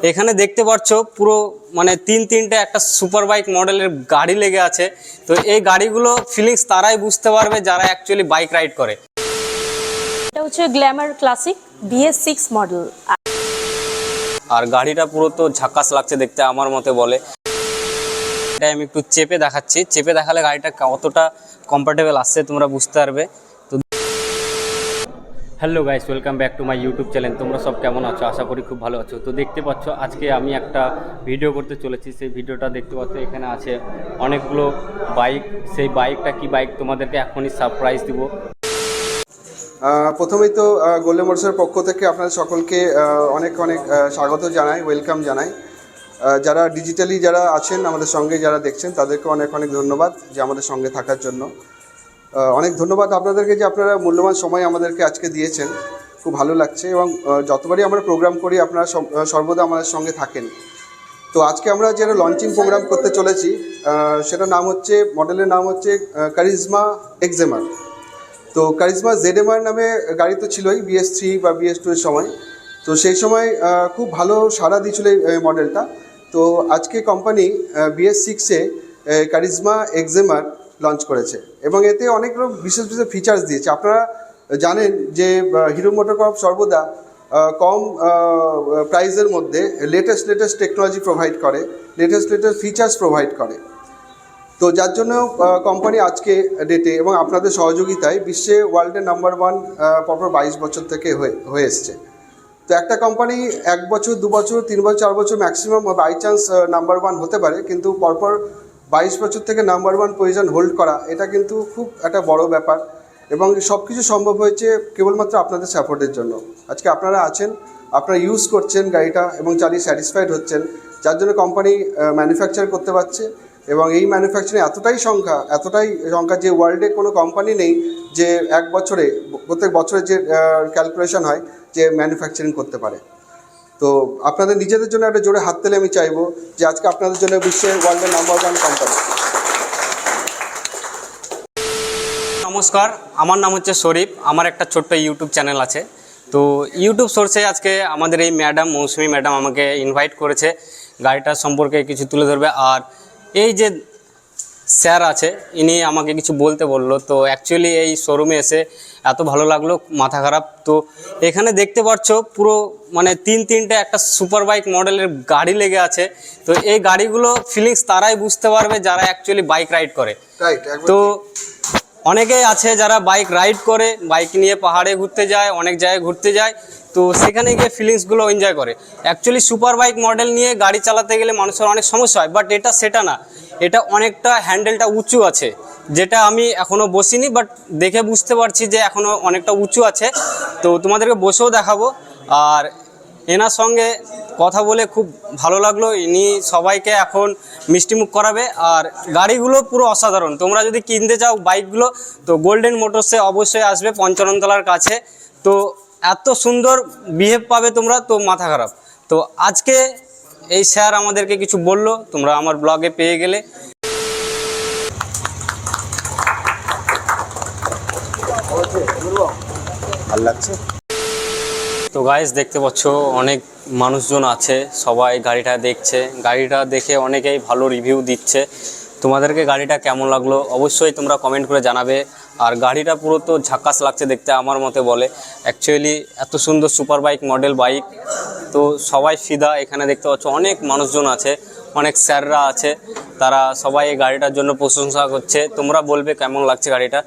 এখানে দেখতে পাচ্ছ পুরো মানে তিনটে একটা সুপার বাইক মডেলের গাড়ি লেগে আছে। তো এই গাড়িগুলো ফিলিংস তারাই বুঝতে পারবে যারা অ্যাকচুয়ালি বাইক রাইড করে। এটা হচ্ছে গ্ল্যামার ক্লাসিক BS6 মডেল। আর গাড়িটা পুরো তো ঝাক্কাস লাগছে দেখতে আমার মতে বলে। এটা আমি একটু চেপে দেখাচ্ছি, চেপে দেখালে গাড়িটা কতটা কমফোর্টেবল আসছে তোমরা বুঝতে পারবে। তো hello guys, welcome back to my YouTube channel. তোমরা সব কেমন আছো? আশা করি খুব ভালো আছো। তো দেখতে পাচ্ছ আজকে আমি একটা ভিডিও করতে চলেছি। সেই ভিডিওটা দেখতে পাচ্ছ এখানে আছে অনেকগুলো বাইক। সেই বাইকটা কি বাইক তোমাদেরকে এখনই সারপ্রাইজ দিব। প্রথমেই তো গোল্ডেন মোটরসের পক্ষ থেকে আপনাদের সকলকে অনেক স্বাগত জানাই, ওয়েলকাম জানাই। যারা ডিজিটালি যারা আছেন আমাদের সঙ্গে, যারা দেখছেন তাদেরকে অনেক ধন্যবাদ যে আমাদের সঙ্গে থাকার জন্য। অনেক ধন্যবাদ আপনাদেরকে যে আপনারা মূল্যবান সময় আমাদেরকে আজকে দিয়েছেন, খুব ভালো লাগছে। এবং যতবারই আমরা প্রোগ্রাম করি আপনারা সর্বদা আমাদের সঙ্গে থাকেন। তো আজকে আমরা যেটা লঞ্চিং প্রোগ্রাম করতে চলেছি সেটার নাম হচ্ছে, মডেলের নাম হচ্ছে কারিজমা এক্সেমার। তো কারিজমা ZMR নামে গাড়ি তো ছিলই BS3 বা BS2 এর সময়। তো সেই সময় খুব ভালো সাড়া দিয়েছিল এই মডেলটা। তো আজকে কোম্পানি BS6-এ কারিজমা এক্সেমার লঞ্চ করেছে এবং এতে অনেক বিশেষ ফিচার্স দিয়েছে। আপনারা জানেন যে হিরো মোটোকর্প সর্বদা কম প্রাইসের মধ্যে লেটেস্ট টেকনোলজি প্রোভাইড করে, লেটেস্ট ফিচার্স প্রোভাইড করে। তো যার জন্য কোম্পানি আজকে ডেটে এবং আপনাদের সহযোগিতায় বিশ্বে ওয়ার্ল্ডের নাম্বার 1 পরপর 22 বছর থেকে হয়ে এসছে। তো একটা কোম্পানি 1 বছর 2 বছর 3 বছর 4 বছর ম্যাক্সিমাম বাই চান্স নাম্বার 1 হতে পারে, কিন্তু পরপর 22 বছর থেকে নাম্বার 1 পজিশন হোল্ড করা এটা কিন্তু খুব একটা বড় ব্যাপার। এবং সব কিছু সম্ভব হয়েছে কেবলমাত্র আপনাদের সাপোর্টের জন্য। আজকে আপনারা আছেন, আপনারা ইউজ করছেন গাড়িটা এবং চালিয়ে স্যাটিসফাইড হচ্ছেন, যার জন্য কোম্পানি ম্যানুফ্যাকচার করতে পারছে। এবং এই ম্যানুফ্যাকচারিং এতটাই সংখ্যা যে ওয়ার্ল্ডে কোনো কোম্পানি নেই যে প্রত্যেক বছরে যে ক্যালকুলেশন হয় যে ম্যানুফ্যাকচারিং করতে পারে। তো আপনাদের নিজেদের জন্য একটা জোরে হাততালি আমি চাইবো যে আজকে আপনাদের জন্য বিশ্বের ওয়ার্ল্ডের নাম্বার 1 কোম্পানি। নমস্কার, আমার নাম হচ্ছে শরীফ। আমার একটা ছোট্ট ইউটিউব চ্যানেল আছে। তো ইউটিউব সোর্সে আজকে আমাদের এই ম্যাডাম মৌসুমি ম্যাডাম আমাকে ইনভাইট করেছে গাড়িটার সম্পর্কে কিছু তুলে ধরবে। আর এই যে স্যার আছে ইনি আমাকে কিছু বলতে বললো। তো অ্যাকচুয়ালি এই শোরুমে এসে এত ভালো লাগলো, মাথা খারাপ। তো এখানে দেখতে পাচ্ছ পুরো মানে তিনটে একটা সুপার বাইক মডেলের গাড়ি লেগে আছে। তো এই গাড়িগুলো ফিলিংস তারাই বুঝতে পারবে যারা অ্যাকচুয়ালি বাইক রাইড করে। তো অনেকেই আছে যারা বাইক রাইড করে, বাইক নিয়ে পাহাড়ে ঘুরতে যায়, অনেক জায়গায় ঘুরতে যায়। তো সেখানে গিয়ে ফিলিংসগুলো এনজয় করে। অ্যাকচুয়ালি সুপার বাইক মডেল নিয়ে গাড়ি চালাতে গেলে মানুষের অনেক সমস্যা হয়, বাট এটা সেটা না। এটা অনেকটা হ্যান্ডেলটা উঁচু আছে, যেটা আমি এখনও বসিনি, বাট দেখে বুঝতে পারছি যে এখনও অনেকটা উঁচু আছে। তো তোমাদেরকে বসেও দেখাবো। আর এনার সঙ্গে কথা বলে খুব ভালো লাগলো। ইনি সবাইকে এখন মিষ্টিমুখ করাবে। আর গাড়িগুলো পুরো অসাধারণ। তোমরা যদি কিনতে চাও বাইকগুলো তো গোল্ডেন মোটরসে অবশ্যই আসবে, পঞ্চাননতলার কাছে। তো এত সুন্দর বিহেভ পাবে তোমরা, তো মাথা খারাপ। তো আজকে এই স্যার আমাদেরকে কিছু বললো, তোমরা আমার ব্লগে পেয়ে গেলে। ভালো লাগছে। তো গাইস দেখতে পাচ্ছ অনেক মানুষজন আছে, সবাই গাড়িটা দেখছে। গাড়িটা দেখে অনেকেই ভালো রিভিউ দিচ্ছে। তোমাদেরকে গাড়িটা কেমন লাগলো অবশ্যই তোমরা কমেন্ট করে জানাবে। আর গাড়িটা পুরো তো ঝাক্কাস লাগছে দেখতে আমার মতে বলে। অ্যাকচুয়ালি এত সুন্দর সুপার বাইক মডেল বাইক, তো সবাই ফিদা। এখানে দেখতে পাচ্ছ অনেক মানুষজন আছে, অনেক স্যাররা আছে, তারা সবাই এই গাড়িটার জন্য প্রশংসা করছে। তোমরা বলবে কেমন লাগছে গাড়িটা।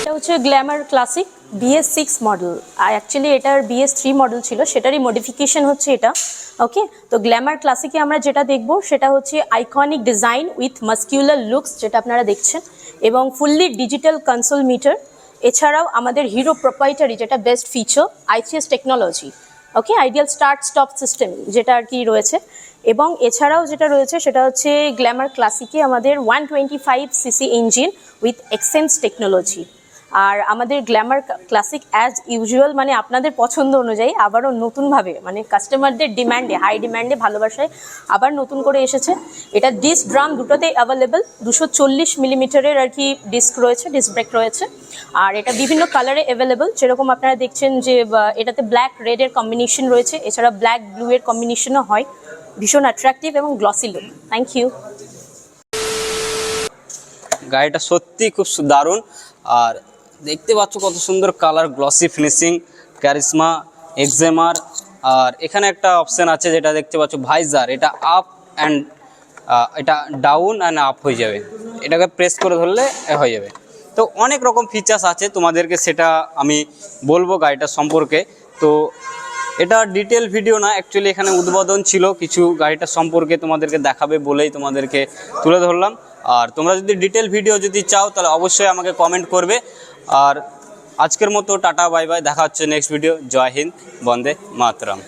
এটা হচ্ছে গ্ল্যামার ক্লাসিক BS6 মডেল। আর অ্যাকচুয়ালি এটার BS3 মডেল ছিল, সেটারই মডিফিকেশন হচ্ছে এটা। ওকে, তো গ্ল্যামার ক্লাসিকে আমরা যেটা দেখব সেটা হচ্ছে iconic design with muscular looks, যেটা আপনারা দেখছেন, এবং ফুললি ডিজিটাল কনসোল মিটার। এছাড়াও আমাদের হিরো প্রোপ্রাইটারি যেটা best feature ICS technology, okay, ideal start stop system যেটা আর কি রয়েছে। এবং এছাড়াও যেটা রয়েছে সেটা হচ্ছে গ্ল্যামার ক্লাসিকে আমাদের 125cc engine with Xsens technology. আর আমাদের গ্ল্যামার ক্লাসিক অ্যাজ ইউজুয়াল মানে আপনাদের পছন্দ অনুযায়ী আবারও নতুনভাবে মানে কাস্টমারদের ডিম্যান্ডে হাই ডিম্যান্ডে ভালোবাসায় আবার নতুন করে এসেছে। এটা ডিস্ক ড্রাম দুটোতেই অ্যাভেলেবেল, 240 মিলিমিটারের আর কি ডিস্ক রয়েছে, ডিস্ক ব্রেক রয়েছে। আর এটা বিভিন্ন কালারে অ্যাভেলেবেল, যেরকম আপনারা দেখছেন যে এটাতে ব্ল্যাক রেডের কম্বিনেশন রয়েছে, এছাড়া ব্ল্যাক ব্লু এর কম্বিনেশনও হয়। ভীষণ অ্যাট্রাকটিভ এবং গ্লসি লুক। Thank you. গাড়িটা সত্যি খুব দারুণ, আর দেখতে পাচ্ছ কত সুন্দর কালার, গ্লসি ফিনিশিং, ক্যারিসমা, এক্সেমার। আর এখানে একটা অপশান আছে যেটা দেখতে পাচ্ছ ভাইজার, এটা আপ অ্যান্ড এটা ডাউন অ্যান্ড আপ হয়ে যাবে, এটাকে প্রেস করে ধরলে হয়ে যাবে। তো অনেক রকম ফিচার্স আছে, তোমাদেরকে সেটা আমি বলবো গাড়িটার সম্পর্কে। তো এটা ডিটেল ভিডিও না, অ্যাকচুয়ালি এখানে উদ্বোধন ছিল কিছু, গাড়িটার সম্পর্কে তোমাদেরকে দেখাবে বলেই তোমাদেরকে তুলে ধরলাম। আর তোমরা যদি ডিটেল ভিডিও যদি চাও তাহলে অবশ্যই আমাকে কমেন্ট করবে। আর আজকের মতো টাটা বাই বাই, দেখা হচ্ছে নেক্সট ভিডিও। জয় হিন্দ, বন্দে মাতরম।